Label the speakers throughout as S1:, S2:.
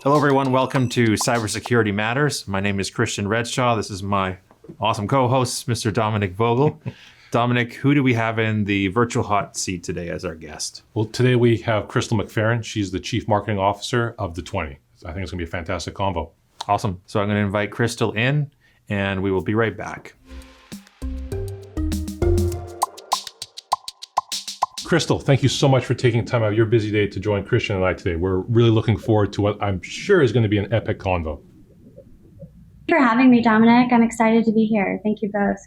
S1: Hello, everyone. Welcome to Cybersecurity Matters. My name is Christian Redshaw. This is my awesome co-host, Mr. Dominic Vogel. Dominic, who do we have in the virtual hot seat today as our guest?
S2: Well, today we have Crystal McFerran. She's the Chief Marketing Officer of the 20. I think it's going to be a fantastic convo.
S1: Awesome. So I'm going to invite Crystal in, and we will be right back.
S2: Crystal, thank you so much for taking time out of your busy day to join Christian and I today. We're really looking forward to what I'm sure is going to be an epic convo.
S3: Thank you for having me, Dominic. I'm excited to be here. Thank you both.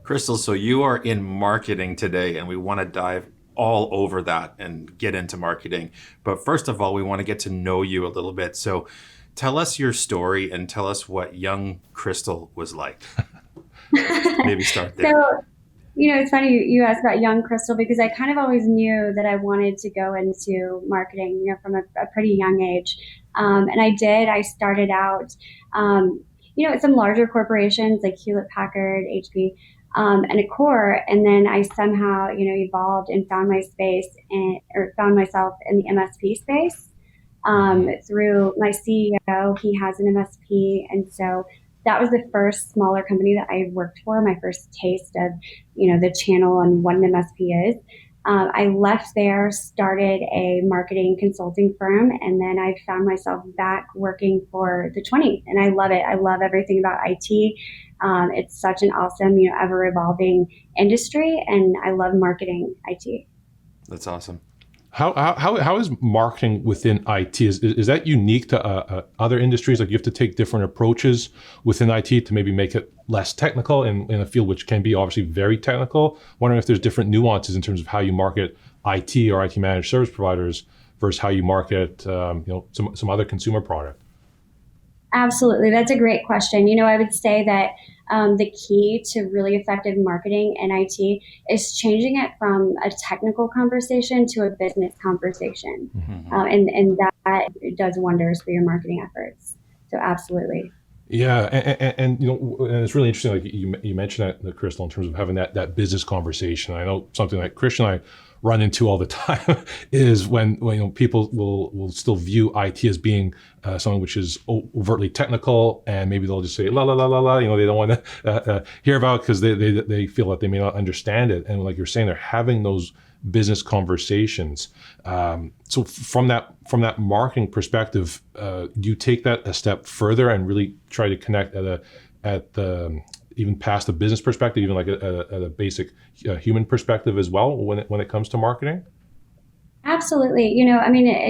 S1: Crystal, so you are in marketing today, and we want to dive all over that and get into marketing. But first of all, we want to get to know you a little bit. So tell us your story and tell us what young Crystal was like. Maybe start there.
S3: So, it's funny you asked about young Crystal because I kind of always knew that I wanted to go into marketing, from a pretty young age. And I did. I started out, at some larger corporations like Hewlett-Packard, HP, and Accor. And then I somehow, evolved and found found myself in the MSP space through my CEO. He has an MSP. And so that was the first smaller company that I worked for, my first taste of, the channel and what an MSP is. I left there, started a marketing consulting firm, and then I found myself back working for the 20. And I love it. I love everything about IT. It's such an awesome, ever-evolving industry, and I love marketing IT.
S1: That's awesome.
S2: How is marketing within IT? Is that unique to other industries? Like you have to take different approaches within IT to maybe make it less technical in a field which can be obviously very technical. Wondering if there's different nuances in terms of how you market IT or IT managed service providers versus how you market some other consumer product.
S3: Absolutely. That's a great question. I would say that the key to really effective marketing in IT is changing it from a technical conversation to a business conversation. Mm-hmm. And that does wonders for your marketing efforts. So absolutely.
S2: Yeah. And it's really interesting. Like you mentioned that, Crystal, in terms of having that business conversation. I know something like Christian and I run into all the time is when people will still view IT as being something which is overtly technical, and maybe they'll just say la la la la la. They don't want to hear about it because they feel that they may not understand it. And like you're saying, they're having those business conversations. So from that marketing perspective, do you take that a step further and really try to connect at the even past the business perspective, even like at a basic human perspective as well when it comes to marketing?
S3: Absolutely.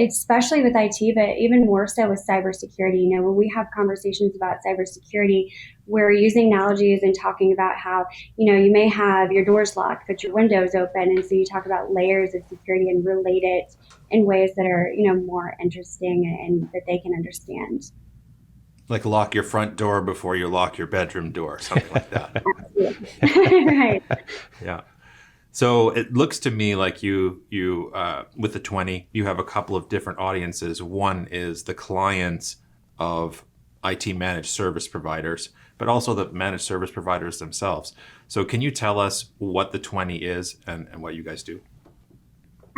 S3: Especially with IT, but even more so with cybersecurity. When we have conversations about cybersecurity, we're using analogies and talking about how, you may have your doors locked, but your window's open. And so you talk about layers of security and relate it in ways that are, more interesting and that they can understand.
S1: Like lock your front door before you lock your bedroom door, something like that.
S3: Right.
S1: Yeah. So it looks to me like you with the 20, you have a couple of different audiences. One is the clients of IT managed service providers, but also the managed service providers themselves. So can you tell us what the 20 is and what you guys do?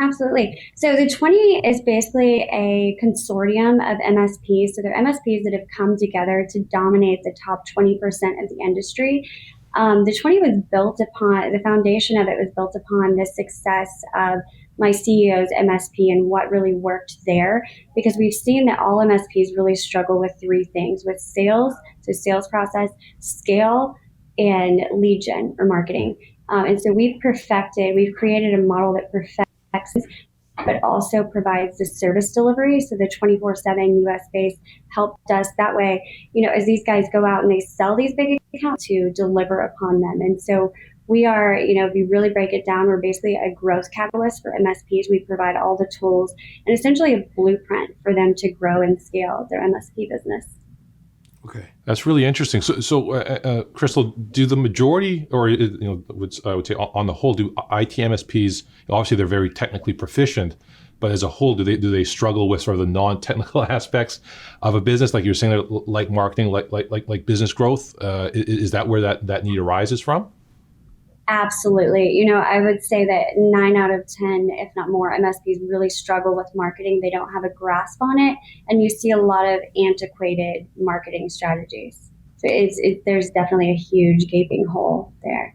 S3: Absolutely. So the 20 is basically a consortium of MSPs. So they're MSPs that have come together to dominate the top 20% of the industry. The 20 was built upon, the foundation of it was built upon the success of my CEO's MSP and what really worked there, because we've seen that all MSPs really struggle with three things: with sales, so sales process, scale, and lead gen or marketing. And so we've created a model that perfects but also provides the service delivery. So the 24/7 US-based help desk, that way, as these guys go out and they sell these big accounts, to deliver upon them. And so we are, if you really break it down, we're basically a growth catalyst for MSPs. We provide all the tools and essentially a blueprint for them to grow and scale their MSP business.
S2: Okay, that's really interesting. So, Crystal, do the majority, or I would say on the whole, do IT MSPs? Obviously, they're very technically proficient, but as a whole, do they struggle with sort of the non-technical aspects of a business, like you're saying, like marketing, like business growth? Is that where that need arises from?
S3: Absolutely. I would say that 9 out of 10, if not more, MSPs really struggle with marketing. They don't have a grasp on it, and you see a lot of antiquated marketing strategies. So there's definitely a huge gaping hole there.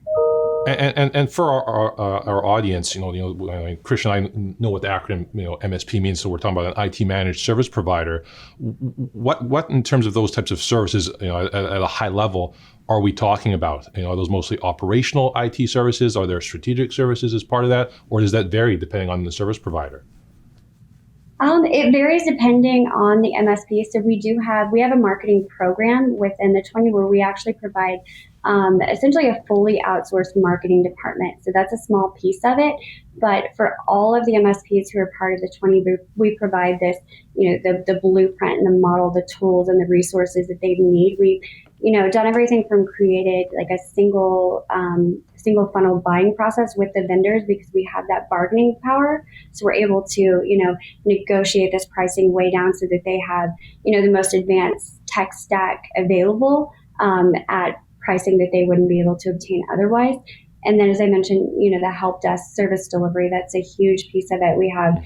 S2: And for our audience, Christian and I know what the acronym MSP means, so we're talking about an IT managed service provider. What in terms of those types of services, at a high level, are we talking about? Are those mostly operational IT services? Are there strategic services as part of that, or does that vary depending on the service provider?
S3: It varies depending on the MSP. So we have a marketing program within the 20 where we actually provide essentially a fully outsourced marketing department. So that's a small piece of it. But for all of the MSPs who are part of the 20, we provide this, the blueprint and the model, the tools and the resources that they need. We've, done everything from created like a single funnel buying process with the vendors because we have that bargaining power. So we're able to, negotiate this pricing way down so that they have, the most advanced tech stack available at pricing that they wouldn't be able to obtain otherwise. And then, as I mentioned, the help desk service delivery, that's a huge piece of it. We have,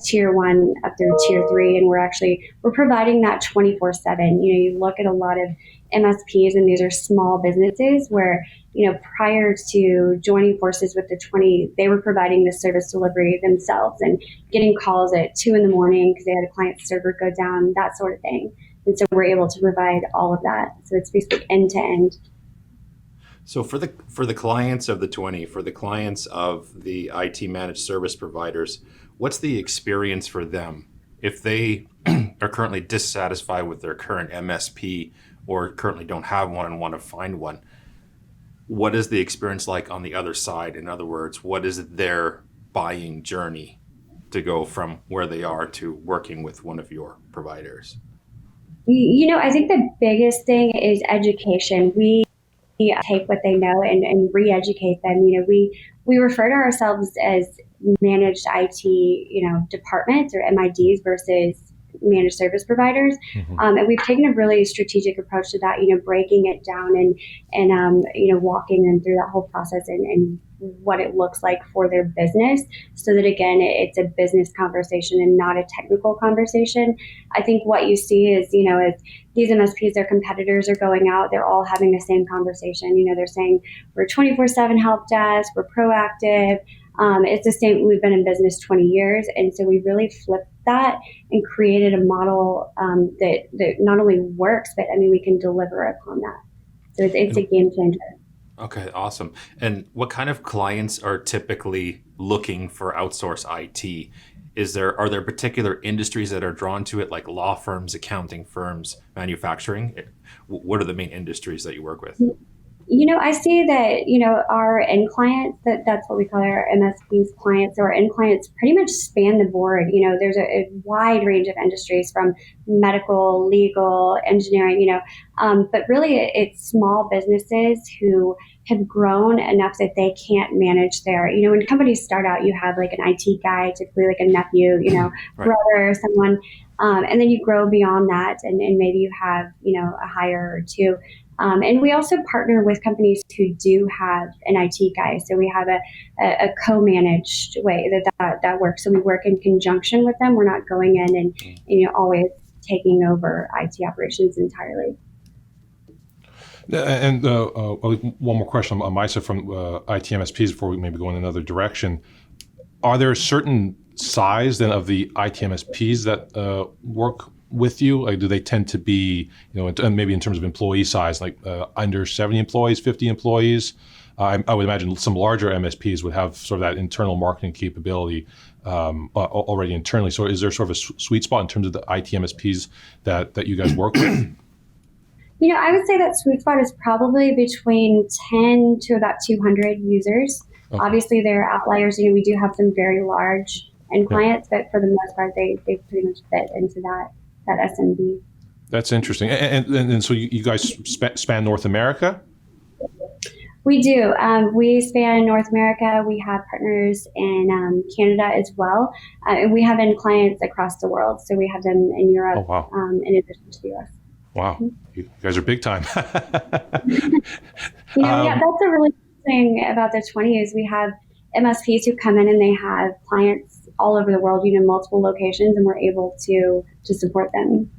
S3: tier 1 up through tier 3, and we're providing that 24/7. You look at a lot of MSPs, and these are small businesses where, prior to joining forces with the 20, they were providing the service delivery themselves and getting calls at 2 a.m. because they had a client server go down, that sort of thing. And so we're able to provide all of that. So it's basically end to end.
S1: So for the clients of the 20, for the clients of the IT managed service providers, what's the experience for them if they are currently dissatisfied with their current MSP or currently don't have one and want to find one? What is the experience like on the other side? In other words, what is their buying journey to go from where they are to working with one of your providers?
S3: I think the biggest thing is education. We take what they know and re-educate them. We refer to ourselves as managed IT, departments or MIDs versus managed service providers.
S2: Mm-hmm.
S3: And we've taken a really strategic approach to that, breaking it down and walking them through that whole process and what it looks like for their business so that, again, it's a business conversation and not a technical conversation. I think what you see is, as these MSPs, their competitors are going out, they're all having the same conversation. They're saying we're 24/7 help desk, we're proactive. It's the same. We've been in business 20 years. And so we really flipped that and created a model that not only works, but we can deliver upon that. So it's a game changer.
S1: Okay, awesome. And what kind of clients are typically looking for outsourced IT? Are there particular industries that are drawn to it, like law firms, accounting firms, manufacturing? What are the main industries that you work with?
S3: I see that, our end clients, that's what we call our MSP's clients. So our end clients pretty much span the board. There's a wide range of industries from medical, legal, engineering, but really it's small businesses who have grown enough that they can't manage when companies start out, you have like an IT guy, typically like a nephew, right. brother or someone. And then you grow beyond that and maybe you have, a hire or two. And we also partner with companies who do have an IT guy. So we have a co-managed way that works. So we work in conjunction with them. We're not going in and always taking over IT operations entirely.
S2: And one more question on my side from IT MSPs before we maybe go in another direction. Are there certain size then of the IT MSPs that work with you? Like, do they tend to be, maybe in terms of employee size, like under 70 employees, 50 employees? I would imagine some larger MSPs would have sort of that internal marketing capability already internally. So is there sort of a sweet spot in terms of the IT MSPs that you guys work with?
S3: I would say that sweet spot is probably between 10 to about 200 users. Okay. Obviously, there are outliers. We do have some very large end clients, but for the most part, they pretty much fit into that SMB.
S2: That's interesting. And so you guys span North America?
S3: We do. We span North America. We have partners in Canada as well. And we have end clients across the world. So we have them in Europe,
S2: oh, wow.
S3: In addition to the US.
S2: Wow. You guys are big time.
S3: Yeah, that's a really thing about the 20 is we have MSPs who come in and they have clients all over the world, multiple locations, and we're able to support them.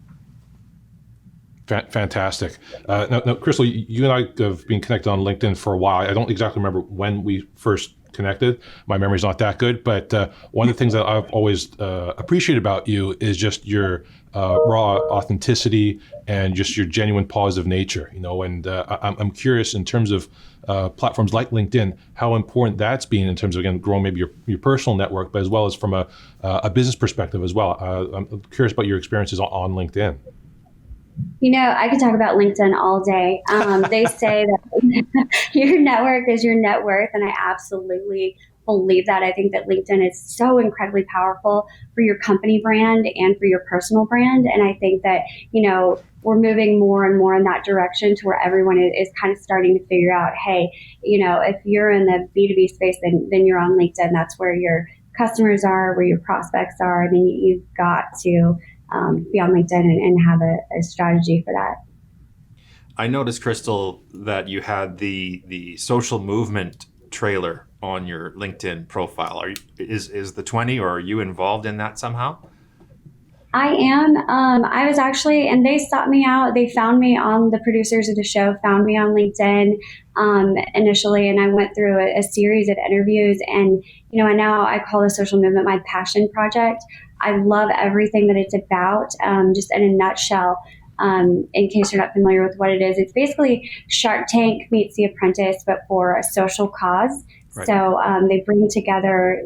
S2: Fantastic. Now, Crystal, you and I have been connected on LinkedIn for a while. I don't exactly remember when we first connected. My memory's not that good, but one of the things that I've always appreciated about you is just your raw authenticity and just your genuine positive nature. And I'm curious in terms of platforms like LinkedIn, how important that's been in terms of, again, growing maybe your personal network, but as well as from a business perspective as well. I'm curious about your experiences on LinkedIn.
S3: I could talk about LinkedIn all day. They say that your network is your net worth, and I absolutely believe that. I think that LinkedIn is so incredibly powerful for your company brand and for your personal brand. And I think that, we're moving more and more in that direction to where everyone is kind of starting to figure out, hey, if you're in the B2B space, then you're on LinkedIn. That's where your customers are, where your prospects are. I mean, you've got to be on LinkedIn and have a strategy for that.
S1: I noticed, Crystal, that you had the social movement trailer on your LinkedIn profile. Is the 20, or are you involved in that somehow?
S3: I am. I was actually, and they sought me out. They found me the producers of the show found me on LinkedIn initially, and I went through a series of interviews. And and now I call the social movement my passion project. I love everything that it's about. Just in a nutshell, in case you're not familiar with what it is, it's basically Shark Tank meets The Apprentice, but for a social cause. Right. So they bring together,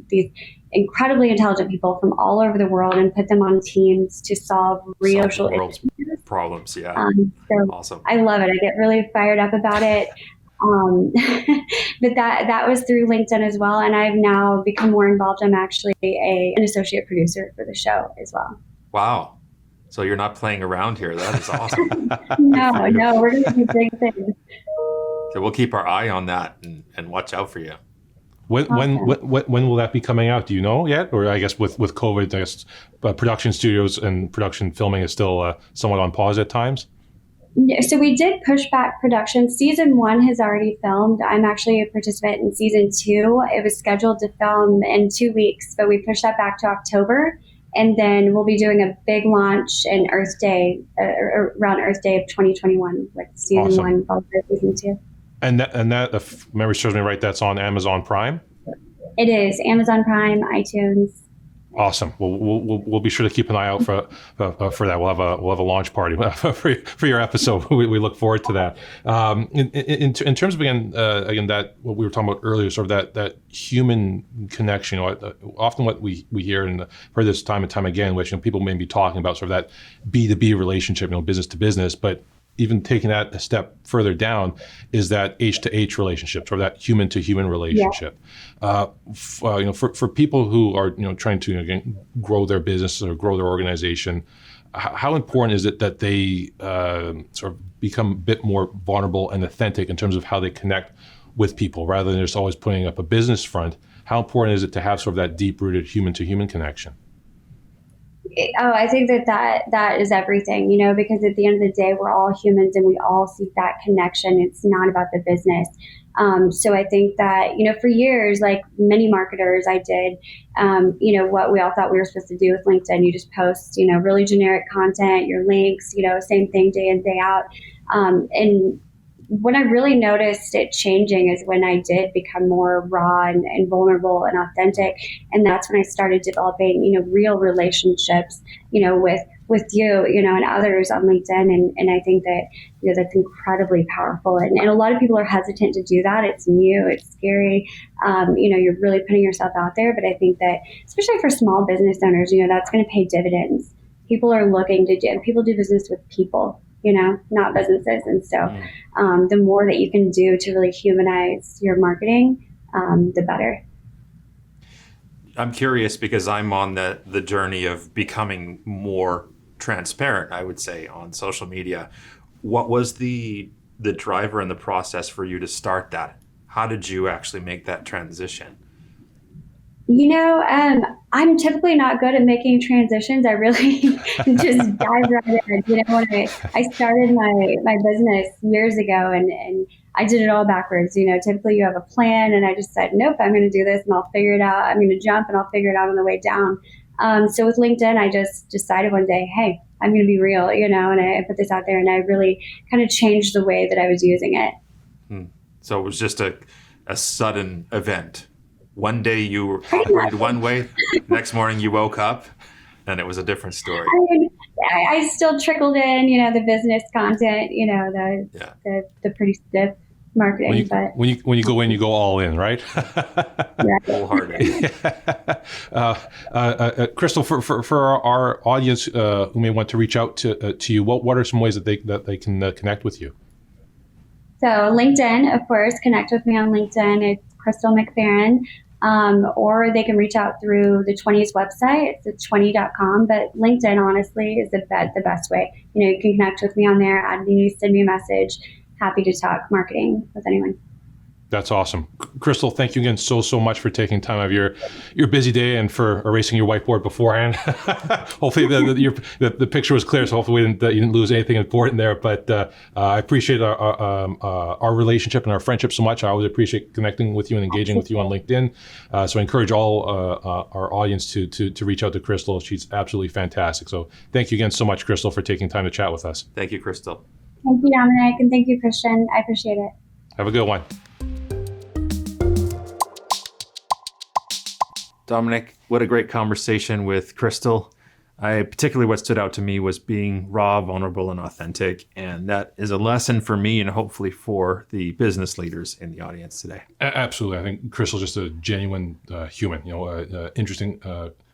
S3: these incredibly intelligent people from all over the world and put them on teams to solve real social issues.
S1: Problems. Yeah.
S3: So
S1: awesome.
S3: I love it. I get really fired up about it. But that was through LinkedIn as well, and I've now become more involved. I'm actually an associate producer for the show as well.
S1: Wow. So you're not playing around here. That is awesome.
S3: No, we're going to do big things.
S1: So we'll keep our eye on that and watch out for you.
S2: When will that be coming out? Do you know yet? Or I guess with COVID, I guess production studios and production filming is still somewhat on pause at times?
S3: So we did push back production. Season 1 has already filmed. I'm actually a participant in season 2. It was scheduled to film in 2 weeks, but we pushed that back to October. And then we'll be doing a big launch in Earth Day, around Earth Day of 2021 with season awesome. 1 followed by season 2.
S2: And that, if memory serves me right, that's on Amazon Prime?
S3: It is. Amazon Prime, iTunes.
S2: Awesome. We'll be sure to keep an eye out for that. We'll have a launch party for your episode. We look forward to that. In terms of again that what we were talking about earlier, sort of that human connection. Often what we hear and heard this time and time again, which people may be talking about sort of that B2B relationship, business to business, but even taking that a step further down is that H to H relationship, or that human to human relationship. Yeah. For people who are trying to again grow their business or grow their organization, how important is it that they sort of become a bit more vulnerable and authentic in terms of how they connect with people, rather than just always putting up a business front? How important is it to have sort of that deep-rooted human to human connection?
S3: Oh, I think that is everything, because at the end of the day, we're all humans and we all seek that connection. It's not about the business. So I think that, for years, like many marketers, I did, what we all thought we were supposed to do with LinkedIn. You just post, really generic content, your links, same thing day in, day out. And when I really noticed it changing is when I did become more raw and vulnerable and authentic. And that's when I started developing, real relationships, with you, and others on LinkedIn. And I think that, that's incredibly powerful. And a lot of people are hesitant to do that. It's new, it's scary. You're really putting yourself out there. But I think that, especially for small business owners, that's going to pay dividends. People are looking people do business with people, not businesses. And so the more that you can do to really humanize your marketing, the better.
S1: I'm curious because I'm on the journey of becoming more transparent, I would say, on social media. What was the driver and the process for you to start that? How did you actually make that transition?
S3: I'm typically not good at making transitions. I really just dive right in. When I started my business years ago, and I did it all backwards. Typically you have a plan, and I just said, nope, I'm going to do this and I'll figure it out. I'm going to jump and I'll figure it out on the way down. So with LinkedIn, I just decided one day, hey, I'm going to be real, and I put this out there, and I really kind of changed the way that I was using it.
S1: So it was just a sudden event. One day you operated one way, next morning you woke up, and it was a different story.
S3: I still trickled in, the business content, the pretty stiff marketing.
S2: When you go in, you go all in, right?
S1: Wholehearted.
S2: Crystal, for our audience who may want to reach out to you, what are some ways that they can connect with you?
S3: So LinkedIn, of course, connect with me on LinkedIn. It's Crystal McFerran. Or they can reach out through the 20's website. It's 20.com. But LinkedIn, honestly, is the best way. You can connect with me on there, add me, send me a message. Happy to talk marketing with anyone.
S2: That's awesome. Crystal, thank you again so much for taking time out of your busy day and for erasing your whiteboard beforehand. Hopefully the picture was clear, so hopefully you didn't lose anything important there. But I appreciate our relationship and our friendship so much. I always appreciate connecting with you and engaging with you on LinkedIn. So I encourage all our audience to reach out to Crystal. She's absolutely fantastic. So thank you again so much, Crystal, for taking time to chat with us.
S1: Thank you, Crystal.
S3: Thank you, Dominic, and thank you, Christian. I appreciate it.
S2: Have a good one.
S1: Dominic, what a great conversation with Crystal. Particularly what stood out to me was being raw, vulnerable, and authentic. And that is a lesson for me and hopefully for the business leaders in the audience today.
S2: Absolutely. I think Crystal's just a genuine human, interesting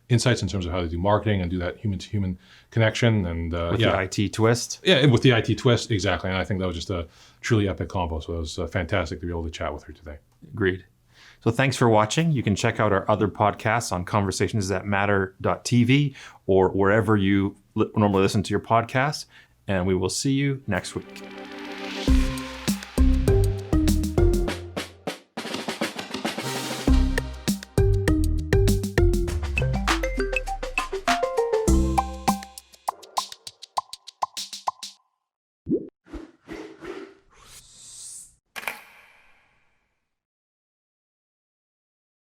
S2: insights in terms of how to do marketing and do that human-to-human connection. And
S1: with the IT twist.
S2: Yeah, with the IT twist, exactly. And I think that was just a truly epic combo. So it was fantastic to be able to chat with her today.
S1: Agreed. So thanks for watching. You can check out our other podcasts on conversationsthatmatter.tv or wherever you normally listen to your podcasts. And we will see you next week.